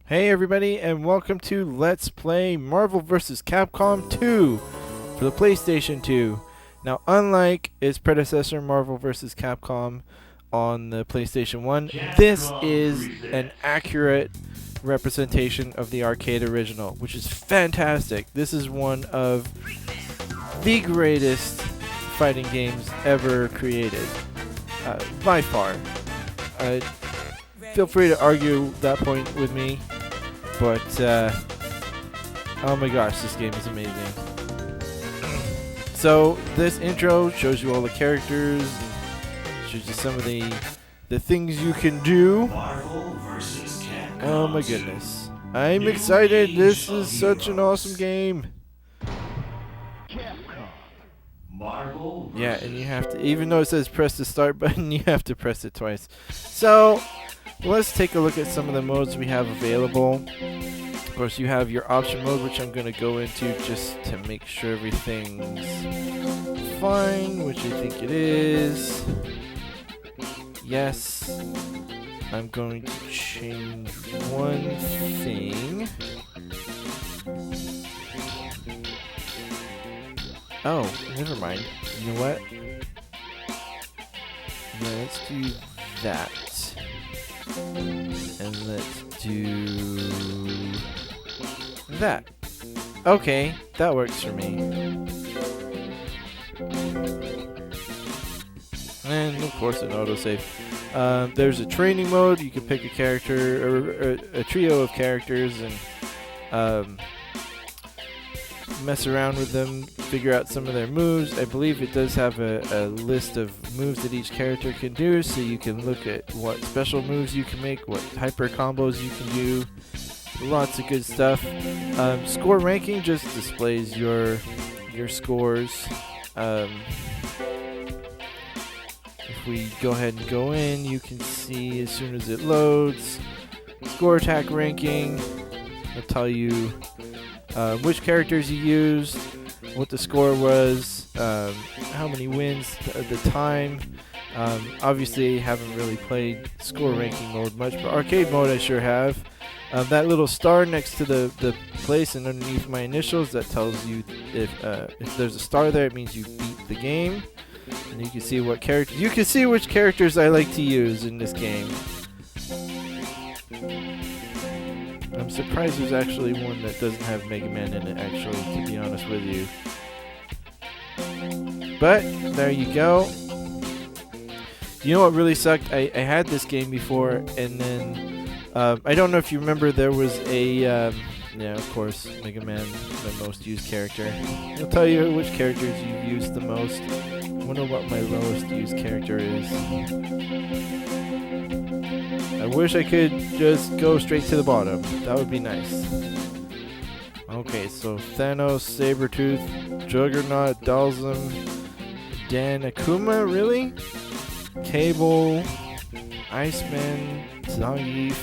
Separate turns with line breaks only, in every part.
Hey everybody, and welcome to Let's Play Marvel vs. Capcom 2 for the PlayStation 2. Now, unlike its predecessor Marvel vs. Capcom on the PlayStation 1, this is an accurate representation of the arcade original, which is fantastic. This is one of the greatest fighting games ever created, by far. Feel free to argue that point with me. But, oh my gosh, this game is amazing. So, this intro shows you all the characters, shows you some of the things you can do. Oh my goodness. I'm excited, this is such an awesome game. Yeah, and you have to, even though it says press the start button, you have to press it twice. So, let's take a look at some of the modes we have available. Of course, you have your option mode, which I'm going to go into just to make sure everything's fine, which I think it is. Yes. I'm going to change one thing. Oh, never mind. You know what? Let's do that. And let's do that. Okay, that works for me. And of course an autosave. There's a training mode. You can pick a character or a trio of characters and mess around with them, figure out some of their moves. I believe it does have a list of moves that each character can do, so you can look at what special moves you can make, what hyper combos you can do. Lots of good stuff. Score ranking just displays your scores. If we go ahead and go in, you can see as soon as it loads, score attack ranking. It'll tell you which characters you used, what the score was, how many wins at the time. Obviously, haven't really played score ranking mode much, but arcade mode I sure have. That little star next to the place and underneath my initials, that tells you if there's a star there, it means you beat the game. And you can see what character you can see which characters I like to use in this game. I'm surprised there's actually one that doesn't have Mega Man in it, actually, to be honest with you. But, there you go. You know what really sucked? I had this game before, and then, I don't know if you remember, there was a, yeah, of course, Mega Man, the most used character. It'll tell you which characters you've used the most. I wonder what my lowest used character is. I wish I could just go straight to the bottom. That would be nice. Okay, so Thanos, Sabretooth, Juggernaut, Dalsum, Dan Akuma, really? Cable, Iceman, Zangief.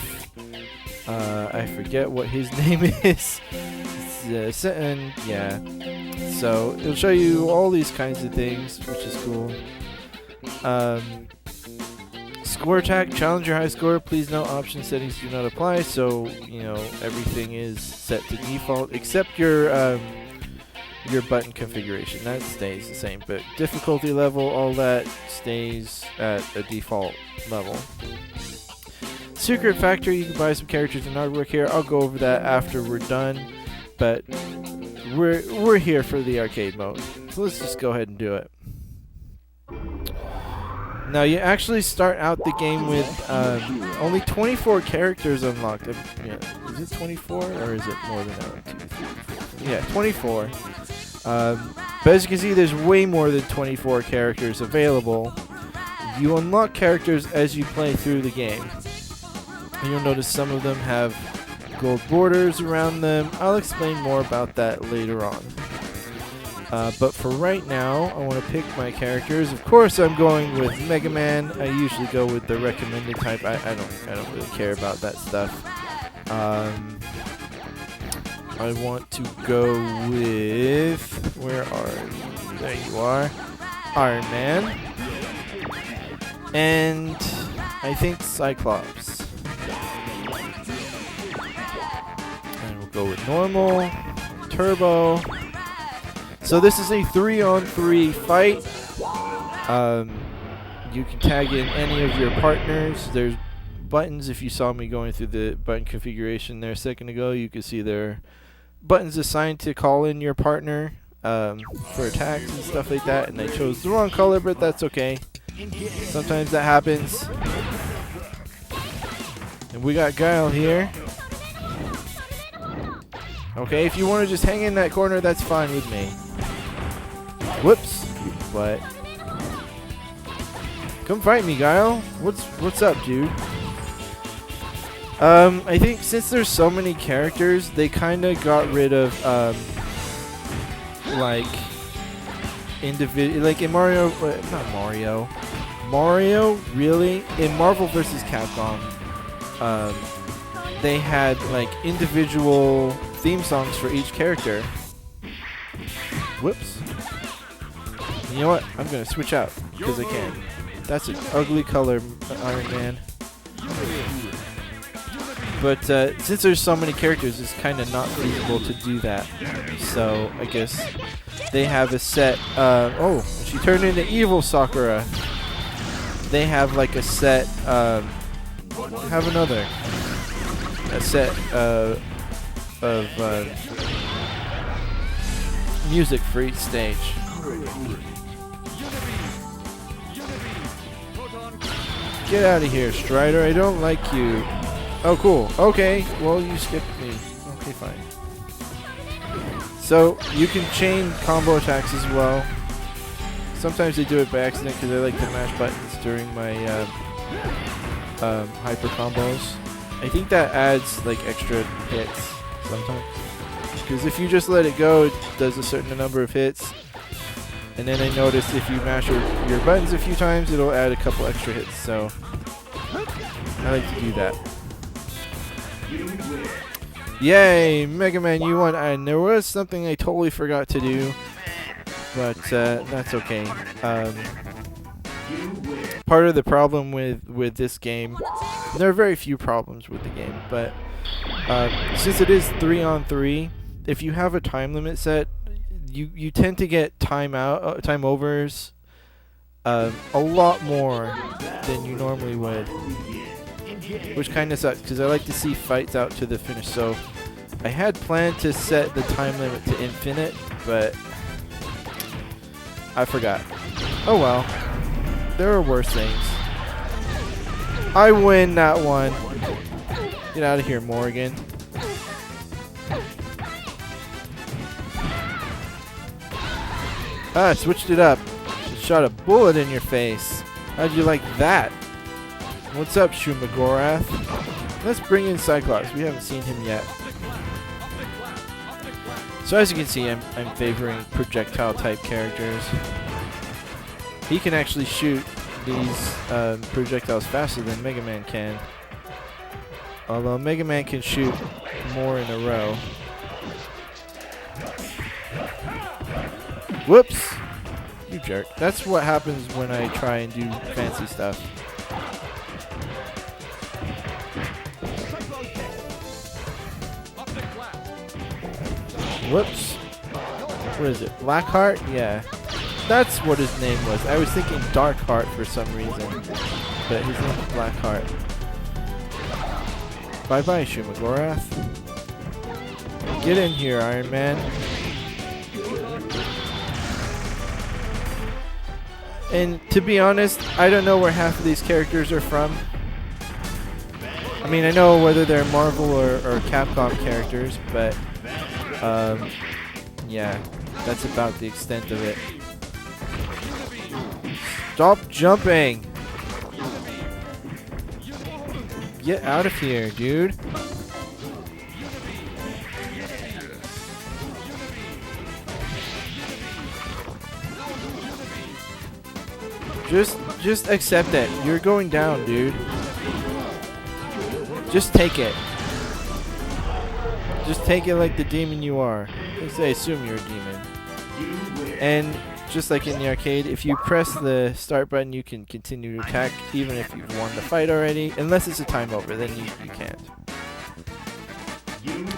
I forget what his name is. And yeah. So it'll show you all these kinds of things, which is cool. Score attack, challenge your high score. Please note option settings do not apply, so you know everything is set to default except your button configuration. That stays the same, but difficulty level, all that stays at a default level. Secret Factory, you can buy some characters and artwork here. I'll go over that after we're done, but we're here for the arcade mode, so let's just go ahead and do it. Now, you actually start out the game with only 24 characters unlocked. Yeah, is it 24 or is it more than that? 1, 2, 3, 4. Yeah, 24. But as you can see, there's way more than 24 characters available. You unlock characters as you play through the game. And you'll notice some of them have gold borders around them. I'll explain more about that later on. But for right now, I want to pick my characters. Of course, I'm going with Mega Man. I usually go with the recommended type. I don't really care about that stuff. I want to go with, where are you? There you are. Iron Man. And I think Cyclops. normal, turbo. So this is a 3-on-3 fight. You can tag in any of your partners. There's buttons. If you saw me going through the button configuration there a second ago, you can see there are buttons assigned to call in your partner for attacks and stuff like that. And I chose the wrong color, but that's okay. Sometimes that happens. And we got Guile here. Okay, if you want to just hang in that corner, that's fine with me. Whoops. But come fight me, Guile. What's up, dude? I think since there's so many characters, they kind of got rid of like individual, like in Mario, not Mario. Mario, really? In Marvel vs. Capcom, they had like individual theme songs for each character. Whoops. You know what? I'm gonna switch out because I can. That's an ugly color, Iron Man. But since there's so many characters, it's kind of not feasible to do that. So I guess they have a set. Oh, she turned into evil Sakura. They have like a set. Have another. A set of music for each stage. Get out of here, Strider. I don't like you. Oh, cool. Okay. Well, you skipped me. Okay, fine. So, you can chain combo attacks as well. Sometimes they do it by accident because I like to mash buttons during my hyper combos. I think that adds like extra hits sometimes. Because if you just let it go, it does a certain number of hits. And then I noticed if you mash your buttons a few times, it'll add a couple extra hits. So I like to do that. Yay, Mega Man, you won. And there was something I totally forgot to do, but that's okay. Part of the problem with this game, there are very few problems with the game, but since it is 3-on-3, if you have a time limit set, you tend to get time overs a lot more than you normally would, which kind of sucks because I like to see fights out to the finish. So I had planned to set the time limit to infinite, but I forgot. Oh well, there are worse things. I win that one. Get out of here, Morgan. Ah, I switched it up. Shot a bullet in your face. How'd you like that? What's up, Shumagorath? Let's bring in Cyclops. We haven't seen him yet. So as you can see, I'm favoring projectile type characters. He can actually shoot these projectiles faster than Mega Man can. Although Mega Man can shoot more in a row. Whoops! You jerk. That's what happens when I try and do fancy stuff. Whoops. What is it? Blackheart? Yeah. That's what his name was. I was thinking Darkheart for some reason. But his name is Blackheart. Bye-bye, Shumagorath. Get in here, Iron Man. And to be honest, I don't know where half of these characters are from. I mean, I know whether they're Marvel or Capcom characters, but yeah, that's about the extent of it. Stop jumping! Get out of here, dude. Just accept it. You're going down, dude. Just take it. Just take it like the demon you are. I assume you're a demon. And just like in the arcade, if you press the start button, you can continue to attack even if you've won the fight already. Unless it's a time over, then you can't.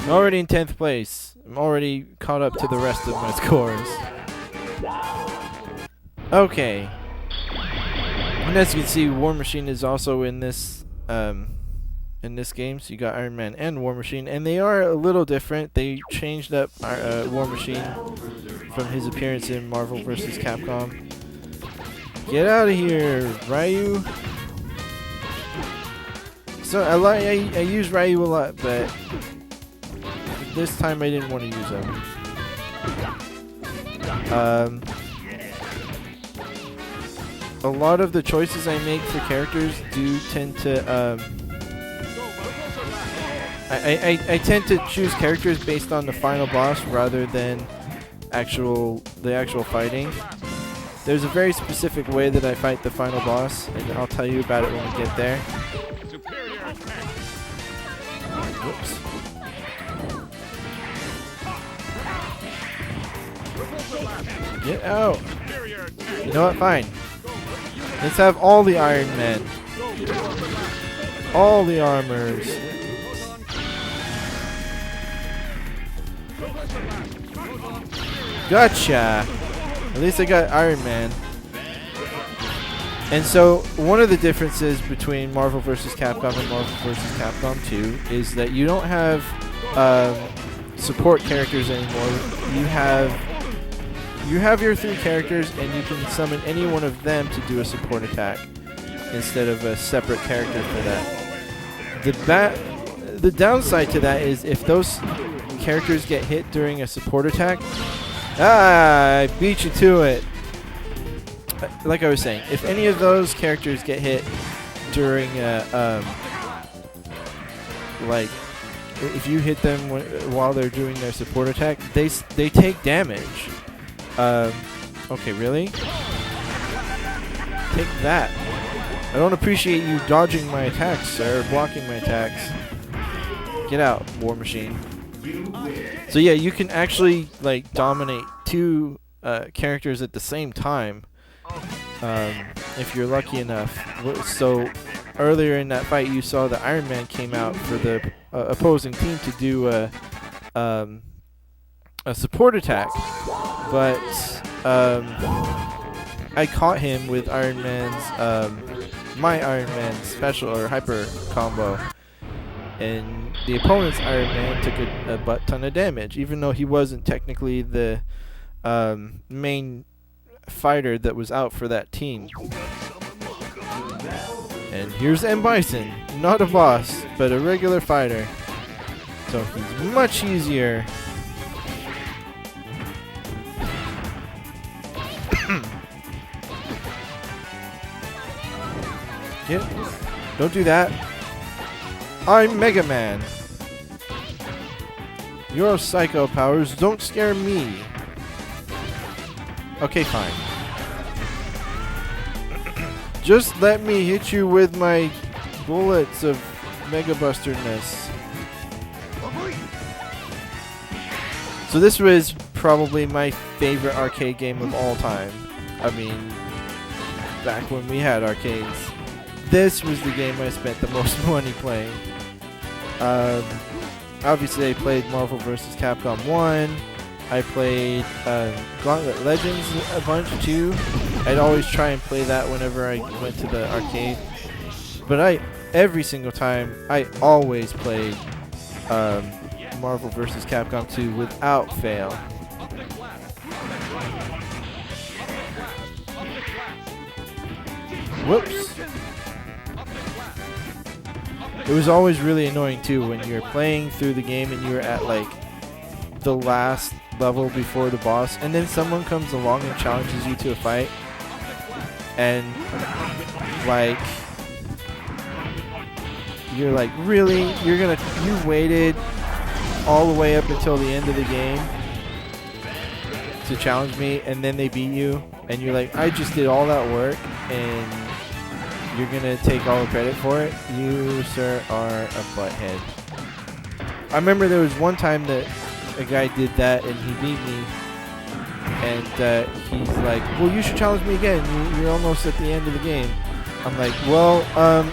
Already in 10th place. I'm already caught up to the rest of my scores. Okay. And as you can see, War Machine is also in this game. So you got Iron Man and War Machine, and they are a little different. They changed up War Machine from his appearance in Marvel vs. Capcom. Get out of here, Ryu. So I use Ryu a lot, but this time I didn't want to use him. A lot of the choices I make for characters do tend to I tend to choose characters based on the final boss rather than the actual fighting. There's a very specific way that I fight the final boss, and I'll tell you about it when we get there. Whoops. Get out. You know what? Fine. Let's have all the Iron Men. All the armors. Gotcha. At least I got Iron Man. And so, one of the differences between Marvel vs. Capcom and Marvel vs. Capcom 2 is that you don't have support characters anymore. You have your 3 characters, and you can summon any one of them to do a support attack instead of a separate character for that. The downside to that is if those characters get hit during a support attack, I beat you to it. Like I was saying, if any of those characters get hit during like if you hit them while they're doing their support attack, they take damage. Okay, really? Take that. I don't appreciate you dodging my attacks, sir, blocking my attacks. Get out, War Machine. So yeah, you can actually like dominate 2 characters at the same time if you're lucky enough. So earlier in that fight, you saw the Iron Man came out for the opposing team to do a support attack, but I caught him with Iron Man's my Iron Man special or hyper combo, and the opponent's Iron Man took a butt ton of damage, even though he wasn't technically the main fighter that was out for that team. And here's M. Bison, not a boss, but a regular fighter, so he's much easier. Don't do that. I'm Mega Man. Your psycho powers don't scare me. Okay, fine. Just let me hit you with my bullets of Mega Busterness. So this was probably my favorite arcade game of all time. I mean, back when we had arcades. This was the game I spent the most money playing. Obviously I played Marvel vs. Capcom 1. I played Gauntlet Legends a bunch too. I'd always try and play that whenever I went to the arcade. But every single time, I always played Marvel vs. Capcom 2 without fail. Whoops. It was always really annoying too when you're playing through the game and you're at like the last level before the boss, and then someone comes along and challenges you to a fight, and like you're like, really? You waited all the way up until the end of the game to challenge me, and then they beat you, and you're like, I just did all that work and you're gonna take all the credit for it? You, sir, are a butthead. I remember there was one time that a guy did that and he beat me, and he's like, well, you should challenge me again, you're almost at the end of the game. I'm like, well,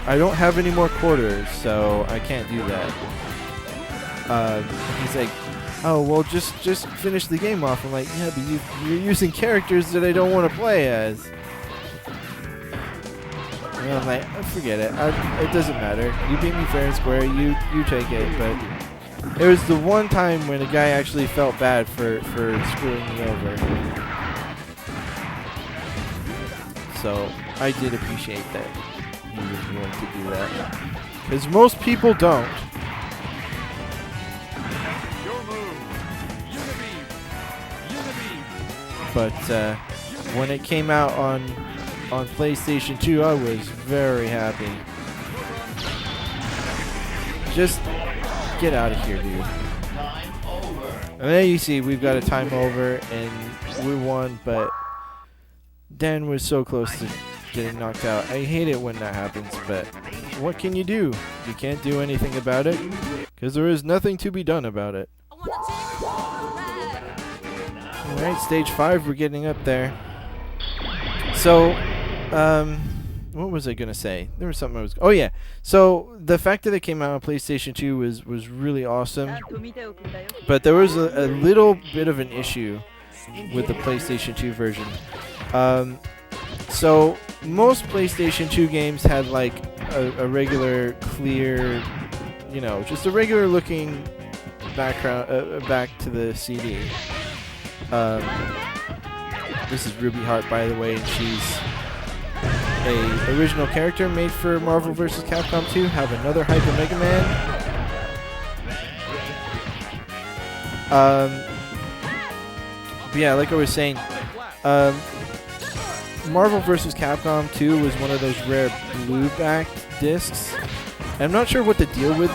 I don't have any more quarters, so I can't do that. He's like, oh, well, just finish the game off. I'm like, yeah, but you're using characters that I don't want to play as. And I'm like, oh, forget it. It doesn't matter. You beat me fair and square. You take it. But it was the one time when a guy actually felt bad for screwing me over. So I did appreciate that he was willing to do that. Because most people don't. But when it came out on PlayStation 2, I was very happy. Just get out of here, dude. And there you see, we've got a time over, and we won, but Dan was so close to getting knocked out. I hate it when that happens, but what can you do? You can't do anything about it, because there is nothing to be done about it. Alright, stage 5, we're getting up there. So, what was I going to say? There was something I was... Oh, yeah. So, the fact that it came out on PlayStation 2 was really awesome. But there was a little bit of an issue with the PlayStation 2 version. So, most PlayStation 2 games had, like, a regular, clear, you know, just a regular looking background, back to the CD. This is Ruby Hart, by the way, and she's a original character made for Marvel vs. Capcom 2. Have another Hyper Mega Man. But yeah, like I was saying, Marvel vs. Capcom 2 was one of those rare blue-backed discs. I'm not sure what the deal with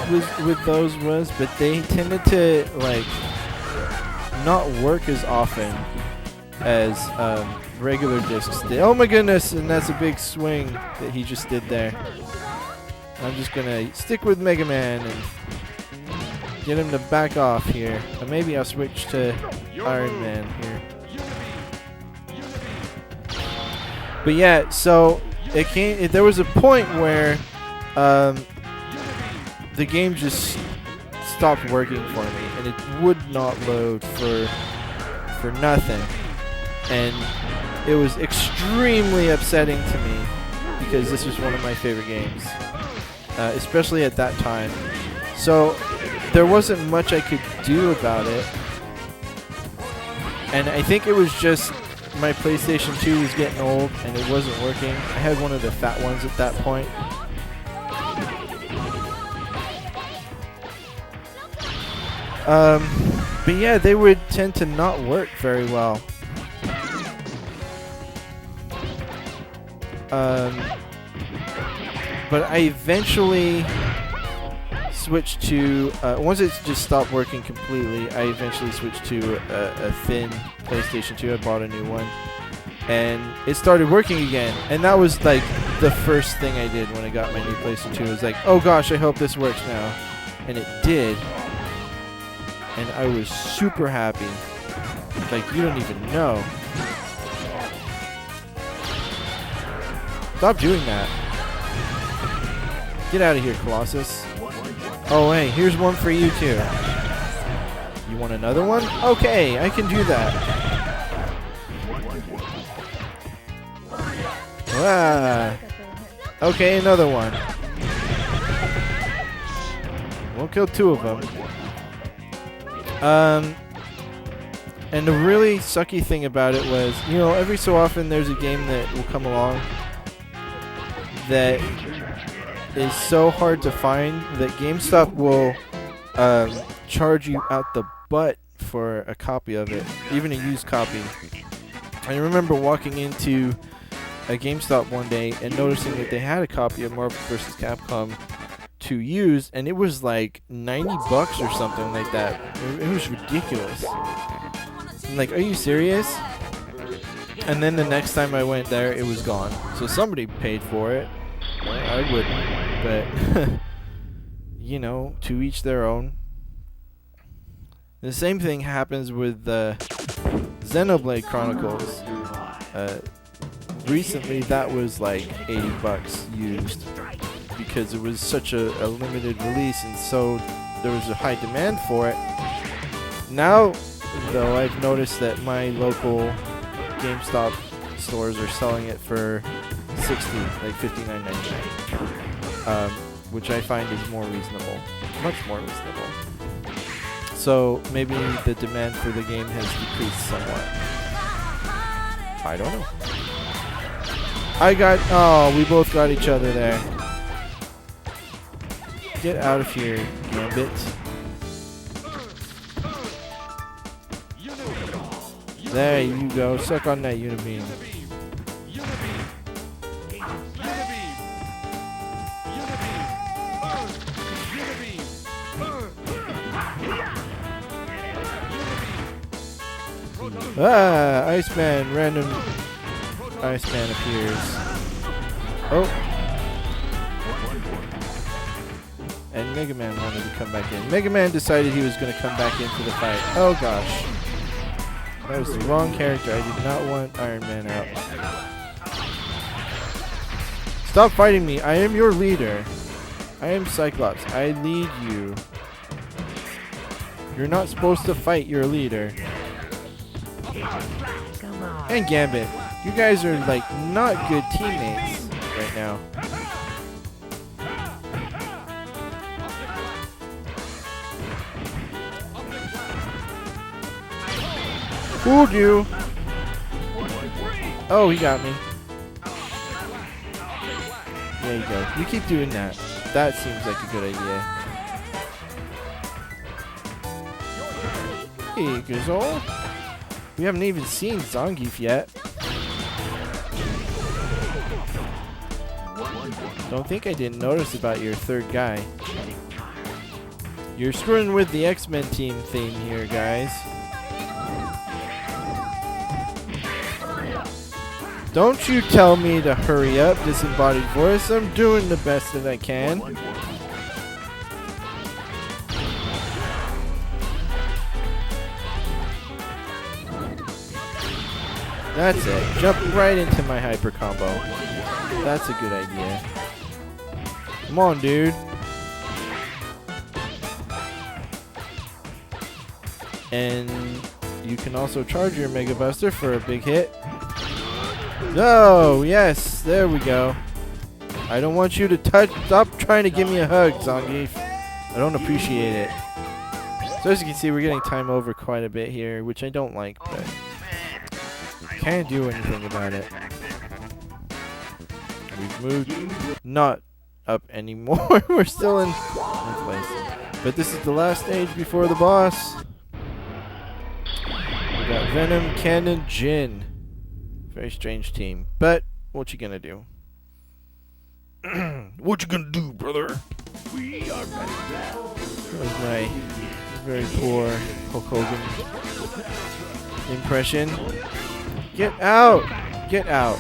those was, but they tended to like not work as often as regular discs did. Oh my goodness, and that's a big swing that he just did there. I'm just gonna stick with Mega Man and get him to back off here. Or maybe I'll switch to Iron Man here. But yeah, so there was a point where the game just stopped working for me, and it would not load for nothing. And it was extremely upsetting to me because this was one of my favorite games, especially at that time. So there wasn't much I could do about it, and I think it was just my PlayStation 2 was getting old and it wasn't working. I had one of the fat ones at that point. But yeah, they would tend to not work very well. But I eventually switched to, once it just stopped working completely, I eventually switched to a thin PlayStation 2. I bought a new one, and it started working again. And that was like the first thing I did when I got my new PlayStation 2. It was like, oh gosh, I hope this works now. And it did. And I was super happy. Like, you don't even know. Stop doing that. Get out of here, Colossus. Oh, hey, here's one for you, too. You want another one? Okay, I can do that. Ah. Okay, another one. We'll kill two of them. And the really sucky thing about it was, you know, every so often there's a game that will come along that is so hard to find that GameStop will charge you out the butt for a copy of it, even a used copy. I remember walking into a GameStop one day and noticing that they had a copy of Marvel vs. Capcom 2 used, and it was like $90 or something like that. It was ridiculous. I'm like, are you serious? And then the next time I went there, it was gone. So somebody paid for it. I wouldn't, but you know, to each their own. The same thing happens with Xenoblade Chronicles. Recently, that was like $80 used because it was such a limited release and so there was a high demand for it. Now, though, I've noticed that my local GameStop stores are selling it for $60, like $59.99, which I find is more reasonable, much more reasonable. So maybe the demand for the game has decreased somewhat. I don't know. Oh, we both got each other there. Get out of here, Gambit. There you go. Suck on that Unibeam. Ah, Iceman, random Iceman appears. Oh. And Mega Man wanted to come back in. Mega Man decided he was going to come back into the fight. Oh gosh. That was the wrong character. I did not want Iron Man out. Stop fighting me. I am your leader. I am Cyclops. I lead you. You're not supposed to fight your leader. And Gambit. You guys are like not good teammates right now. Fooled you. Oh, he got me. There you go. You keep doing that. That seems like a good idea. Hey, Gazole. We haven't even seen Zangief yet. Don't think I didn't notice about your third guy. You're screwing with the X-Men team theme here, guys. Don't you tell me to hurry up, disembodied voice. I'm doing the best that I can. That's it. Jump right into my hyper combo. That's a good idea. Come on, dude. And you can also charge your Mega Buster for a big hit. Oh, yes. There we go. I don't want you to touch. Stop trying to give me a hug, Zangief. I don't appreciate it. So as you can see, we're getting time over quite a bit here, which I don't like, but can't do anything about it. We've moved not up anymore. We're still in place. But this is the last stage before the boss. We got Venom, Cannon, Jin. Very strange team. But what you gonna do? What you gonna do, brother? That was my very poor Hulk Hogan impression. Get out! Get out.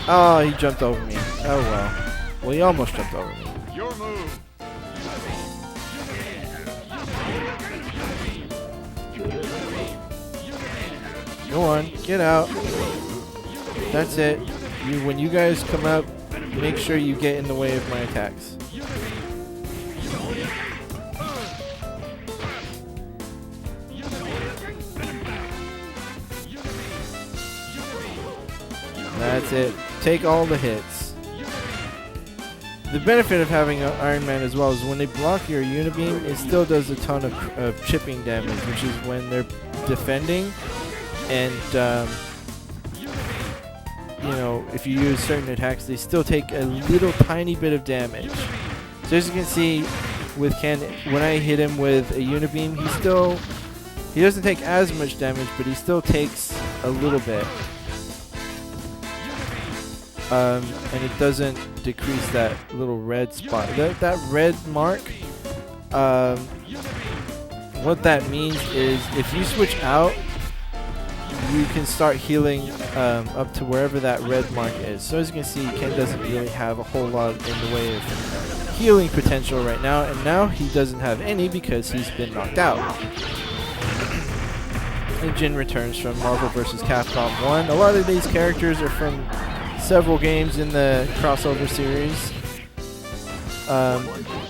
Oh, he jumped over me. Oh well. Well, he almost jumped over me. Your move. Go on, get out. That's it. When you guys come up, make sure you get in the way of my attacks. That's it. Take all the hits. The benefit of having Iron Man as well is when they block your Unibeam, it still does a ton of chipping damage, which is when they're defending. And, you know, if you use certain attacks, they still take a little tiny bit of damage. So as you can see, with when I hit him with a Unibeam, he doesn't take as much damage, but he still takes a little bit. And it doesn't decrease that little red spot. That red mark, what that means is if you switch out, you can start healing up to wherever that red mark is. So as you can see, Ken doesn't really have a whole lot in the way of healing potential right now, and now he doesn't have any because he's been knocked out. And Jin returns from Marvel vs. Capcom 1. A lot of these characters are from several games in the crossover series.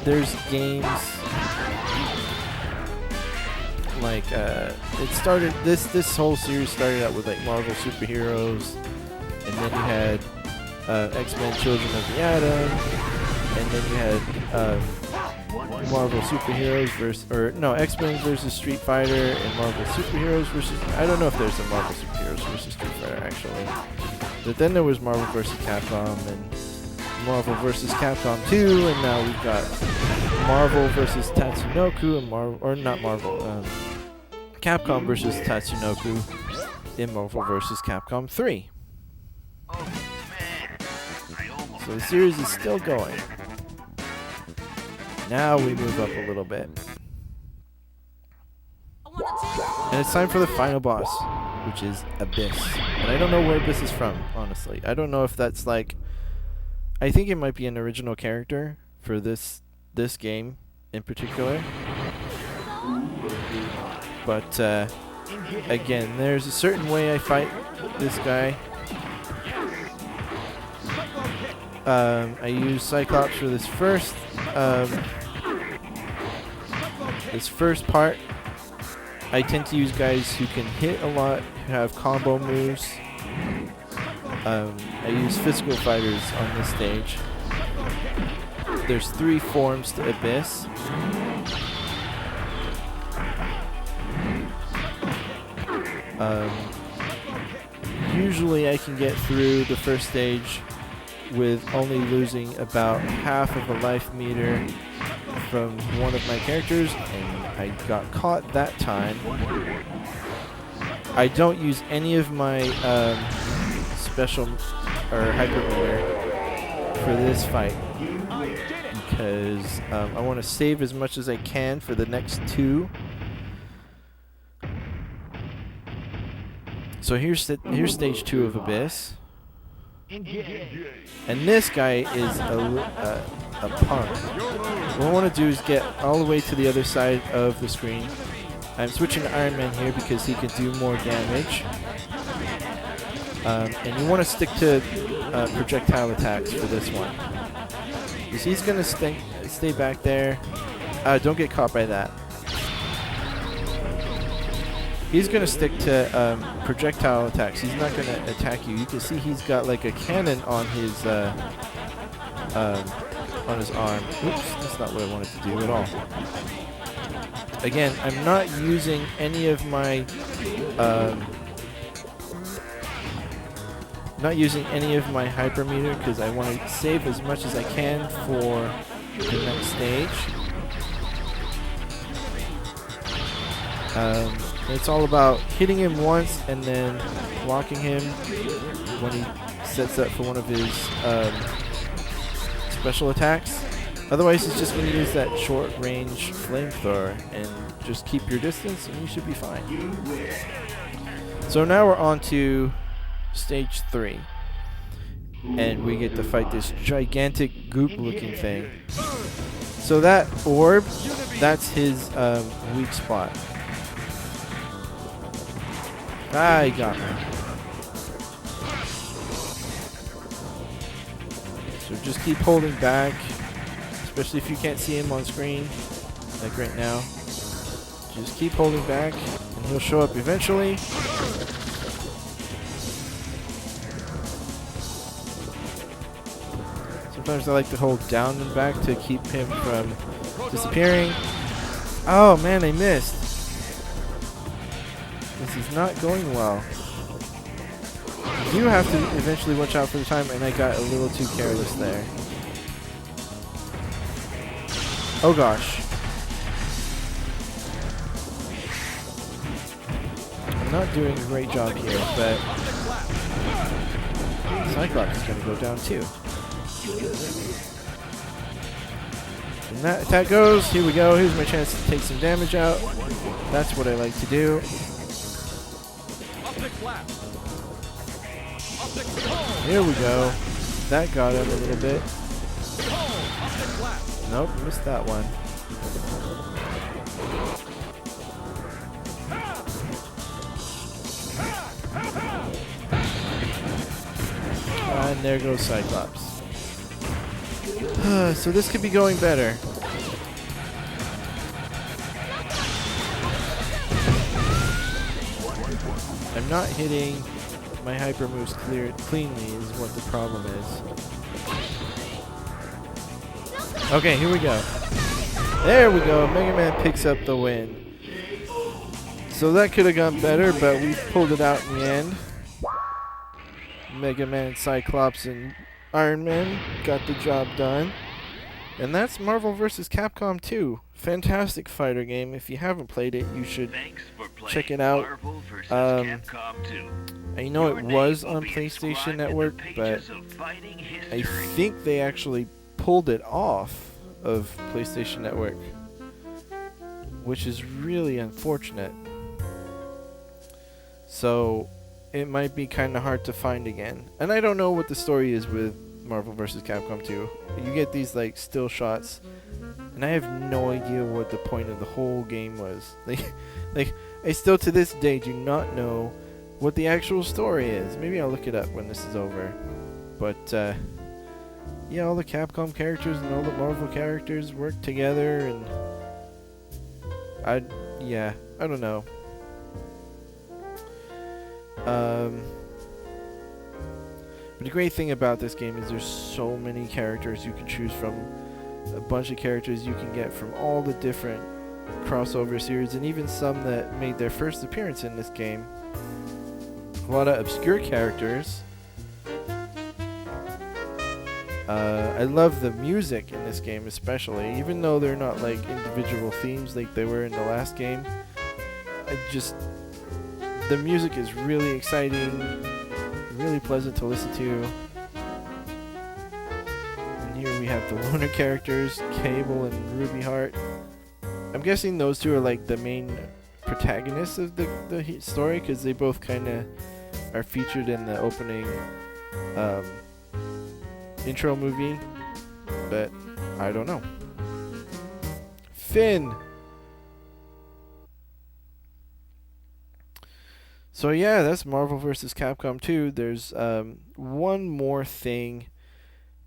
there's games like it started. This whole series started out with like Marvel superheroes, and then you had X-Men: Children of the Atom, and then you had Marvel superheroes X-Men versus Street Fighter, and Marvel superheroes versus. I don't know if there's a Marvel superheroes versus Street Fighter actually, but then there was Marvel versus Capcom and Marvel vs. Capcom 2, and now we've got Marvel vs. Tatsunoko and Capcom vs. Tatsunoko in Marvel vs. Capcom 3. So the series is still going. Now we move up a little bit. And it's time for the final boss, which is Abyss. And I don't know where Abyss is from, honestly. I don't know if that's like... I think it might be an original character for this game in particular. But again, there's a certain way I fight this guy. I use Cyclops for this first part. I tend to use guys who can hit a lot, who have combo moves. I use physical fighters on this stage. There's 3 forms to Abyss. Usually I can get through the first stage with only losing about half of a life meter from one of my characters, and I got caught that time. I don't use any of my special or hyper meter for this fight because I want to save as much as I can for the next 2. So here's stage 2 of Abyss. And this guy is a punk. What I want to do is get all the way to the other side of the screen. I'm switching to Iron Man here because he can do more damage. And you want to stick to projectile attacks for this one. Because he's going to stay back there. Don't get caught by that. He's going to stick to projectile attacks. He's not going to attack you. You can see he's got like a cannon on his arm. Oops, that's not what I wanted to do at all. Again, I'm not using any of my hypermeter because I want to save as much as I can for the next stage. It's all about hitting him once and then blocking him when he sets up for one of his special attacks. Otherwise, he's just going to use that short-range flamethrower and just keep your distance, and you should be fine. So now we're on to stage 3, and we get to fight this gigantic goop-looking thing. So that orb, that's his weak spot. Ah, he got me. So just keep holding back, especially if you can't see him on screen, like right now. Just keep holding back, and he'll show up eventually. Sometimes I like to hold down and back to keep him from disappearing. Oh man, I missed. This is not going well. You do have to eventually watch out for the time, and I got a little too careless there. Oh gosh. I'm not doing a great job here, but Cyclops is going to go down too. And that attack goes. Here we go. Here's my chance to take some damage out. That's what I like to do. Here we go. That got him a little bit. Nope, missed that one. And there goes Cyclops. So this could be going better. I'm not hitting my hyper moves cleanly is what the problem is. Okay, here we go. There we go. Mega Man picks up the win. So that could have gone better, but we pulled it out in the end. Mega Man, Cyclops, and Iron Man got the job done. And that's Marvel vs. Capcom 2. Fantastic fighter game. If you haven't played it, you should check it out. I know it was on PlayStation Network, but I think they actually pulled it off of PlayStation Network, which is really unfortunate. So it might be kind of hard to find again. And I don't know what the story is with Marvel vs. Capcom 2. You get these like still shots, and I have no idea what the point of the whole game was. Like I still to this day do not know what the actual story is. Maybe I'll look it up when this is over. But yeah, all the Capcom characters and all the Marvel characters work together, and I don't know. But the great thing about this game is there's so many characters you can choose from. A bunch of characters you can get from all the different crossover series, and even some that made their first appearance in this game. A lot of obscure characters. I love the music in this game especially, even though they're not like individual themes like they were in the last game. The music is really exciting, really pleasant to listen to. And here we have the loner characters, Cable and Ruby Heart. I'm guessing those two are like the main protagonists of the story, because they both kind of are featured in the opening intro movie, but I don't know. Finn! So yeah, that's Marvel vs. Capcom 2. There's one more thing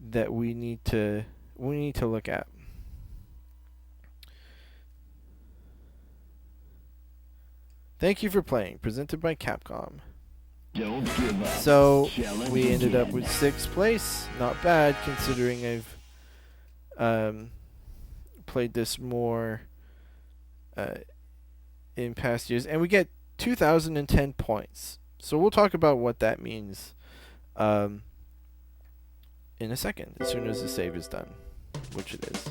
that we need to look at. Thank you for playing, presented by Capcom.
Don't give up.
So we ended up with 6th place. Not bad considering I've played this more in past years, and we get 2,010 points. So we'll talk about what that means in a second, as soon as the save is done, which it is.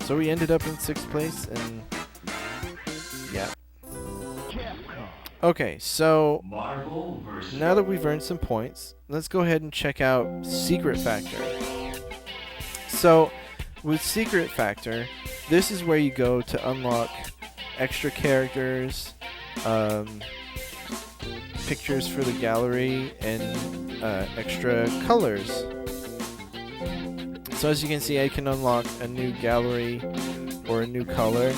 So we ended up in 6th place, and yeah. Okay, so now that we've earned some points, let's go ahead and check out Secret Factor. So with Secret Factor, this is where you go to unlock extra characters, pictures for the gallery, and extra colors. So as you can see, I can unlock a new gallery or a new color.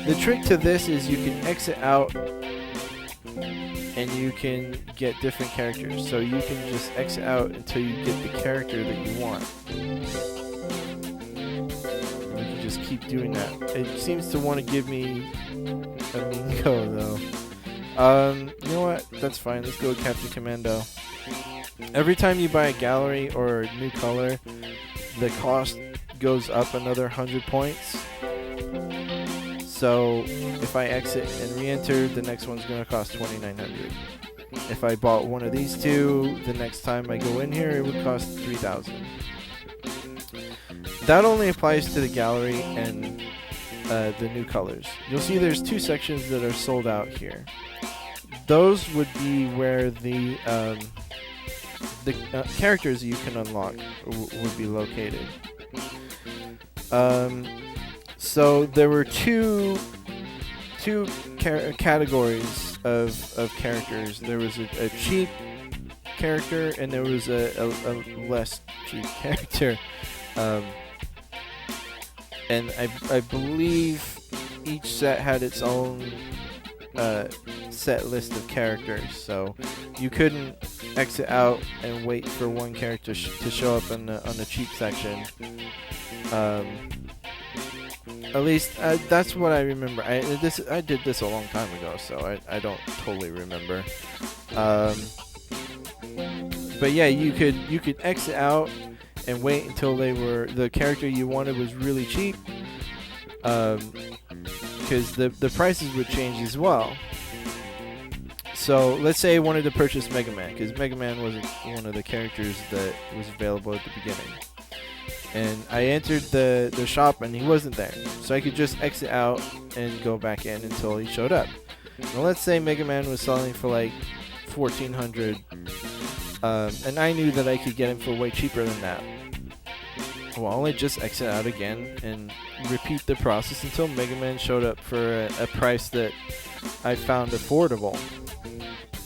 The trick to this is you can exit out and you can get different characters. So you can just exit out until you get the character that you want. You can just keep doing that. It seems to want to give me a mean go though. You know what? That's fine. Let's go with Captain Commando. Every time you buy a gallery or a new color, the cost goes up another 100 points. So if I exit and re-enter, the next one's going to cost 2,900. If I bought one of these two, the next time I go in here, it would cost 3,000. That only applies to the gallery and the new colors. You'll see there's 2 sections that are sold out here. Those would be where the characters you can unlock would be located. So there were two categories of characters. There was a cheap character and there was a less cheap character. And I believe each set had its own set list of characters, so you couldn't exit out and wait for one character to show up on the cheap section. At least that's what I remember. I did this a long time ago, so I don't totally remember. But yeah, you could exit out and wait until the character you wanted was really cheap, because the prices would change as well. So let's say I wanted to purchase Mega Man, because Mega Man wasn't one of the characters that was available at the beginning. And I entered the shop and he wasn't there. So I could just exit out and go back in until he showed up. Now let's say Mega Man was selling for like $1,400, and I knew that I could get him for way cheaper than that. Well, I just exit out again and repeat the process until Mega Man showed up for a price that I found affordable.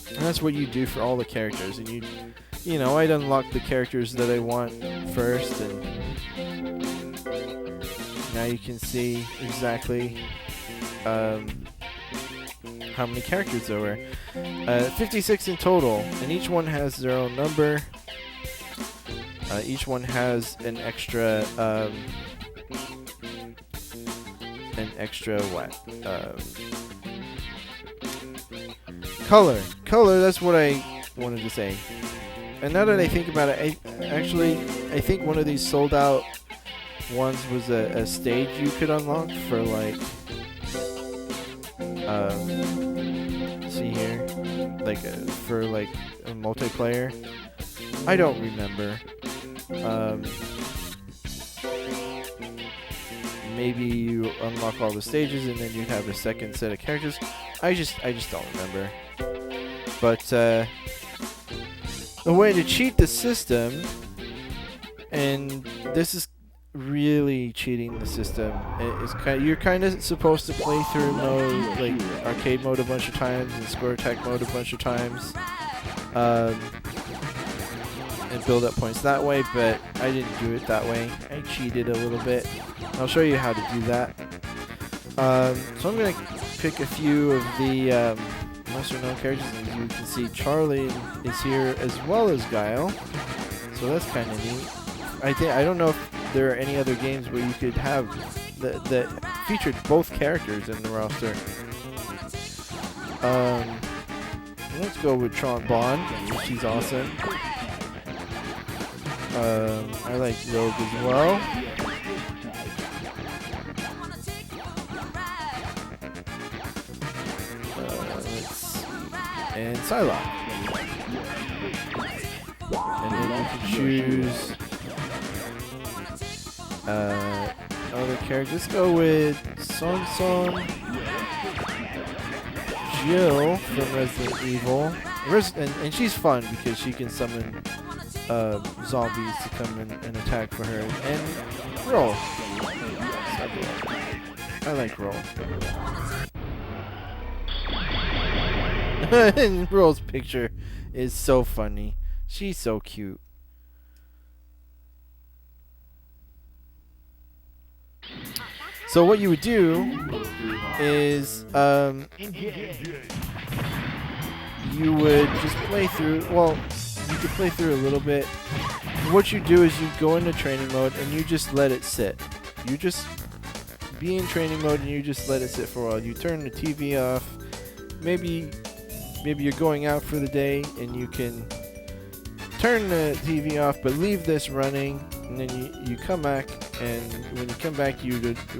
And that's what you do for all the characters. And you know, I'd unlock the characters that I want first, and now you can see exactly how many characters there were. 56 in total, and each one has their own number. Each one has an extra what? Color, that's what I wanted to say. And now that I think about it, I think one of these sold out ones was a stage you could unlock for like, see here, like for like a multiplayer. I don't remember. Maybe you unlock all the stages and then you'd have a second set of characters. I just don't remember. But a way to cheat the system, and this is really cheating the system. You're kind of supposed to play through mode, like arcade mode, a bunch of times, and score attack mode a bunch of times, and build up points that way. But I didn't do it that way. I cheated a little bit. I'll show you how to do that. So I'm gonna pick a few of the lesser known characters. As you can see, Charlie is here as well as Guile, so that's kind of neat. I don't know if there are any other games where you could have that featured both characters in the roster. Let's go with Trombonus. She's awesome. I like Rogue as well. And Psylocke. And then you can choose other characters. Let's go with Song Jill from Resident Evil. And she's fun because she can summon zombies to come and attack for her. And Roll. I like Roll. And Roll's picture is so funny. She's so cute. So what you would do is you would just play through. Well, you could play through a little bit. What you do is you go into training mode and you just let it sit. You just be in training mode and you just let it sit for a while. You turn the TV off. Maybe you're going out for the day and you can turn the TV off but leave this running, and then you come back, and when you come back you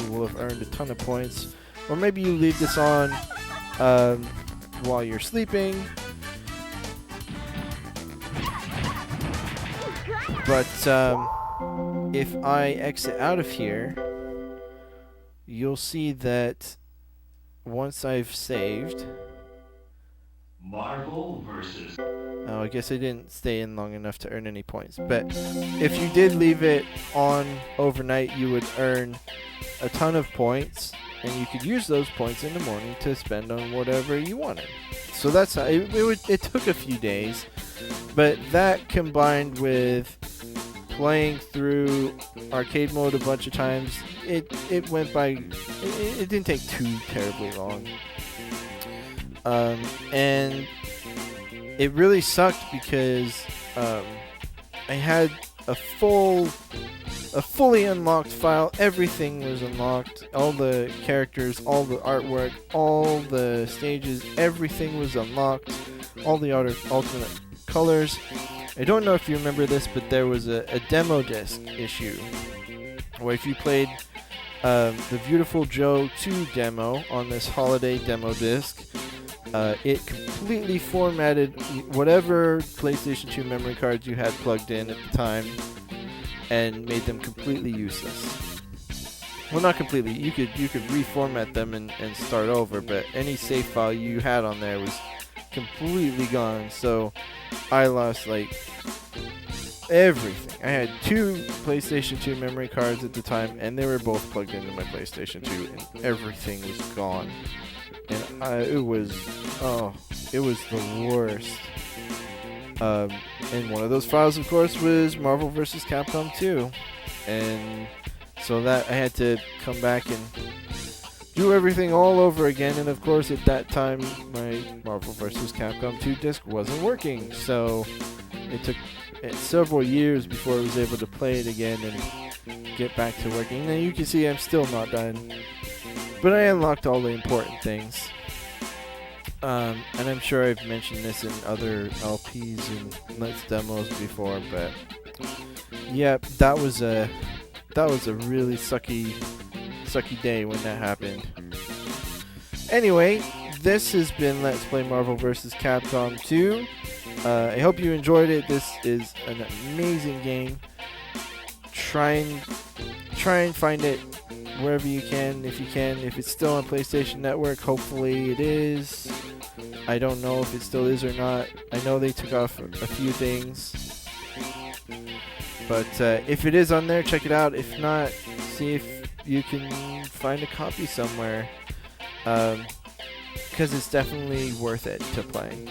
will have earned a ton of points. Or maybe you leave this on while you're sleeping. But if I exit out of here, you'll see that once I've saved...
Marvel versus...
Oh, I guess I didn't stay in long enough to earn any points. But if you did leave it on overnight, you would earn a ton of points, and you could use those points in the morning to spend on whatever you wanted. So that's how it took a few days, but that combined with playing through arcade mode a bunch of times, it went by. It didn't take too terribly long. And it really sucked because I had a full a fully unlocked file. Everything was unlocked. All the characters, all the artwork, all the stages, everything was unlocked. All the alternate colors. I don't know if you remember this, but there was a demo disc issue where if you played the Beautiful Joe 2 demo on this holiday demo disc, it completely formatted whatever PlayStation 2 memory cards you had plugged in at the time and made them completely useless. Well, not completely. You could reformat them and start over, but any save file you had on there was completely gone. So I lost like everything. I had 2 PlayStation 2 memory cards at the time, and they were both plugged into my PlayStation 2, and everything was gone. And it was the worst. And one of those files, of course, was Marvel vs. Capcom 2, and so that I had to come back and do everything all over again. And of course, at that time, my Marvel vs. Capcom 2 disc wasn't working, so it took several years before I was able to play it again and get back to working. Now you can see I'm still not done, but I unlocked all the important things. And I'm sure I've mentioned this in other LPs and Let's demos before, but yeah, that was a really sucky day when that happened. Anyway, this has been Let's Play Marvel vs. Capcom 2. I hope you enjoyed it. This is an amazing game. Try and find it wherever you can, if you can. If it's still on PlayStation Network, hopefully it is. I don't know if it still is or not. I know they took off a few things. But if it is on there, check it out. If not, see if you can find a copy somewhere. Because it's definitely worth it to play.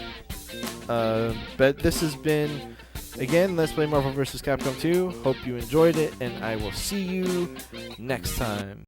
But this has been, again, Let's Play Marvel vs. Capcom 2. Hope you enjoyed it, and I will see you next time.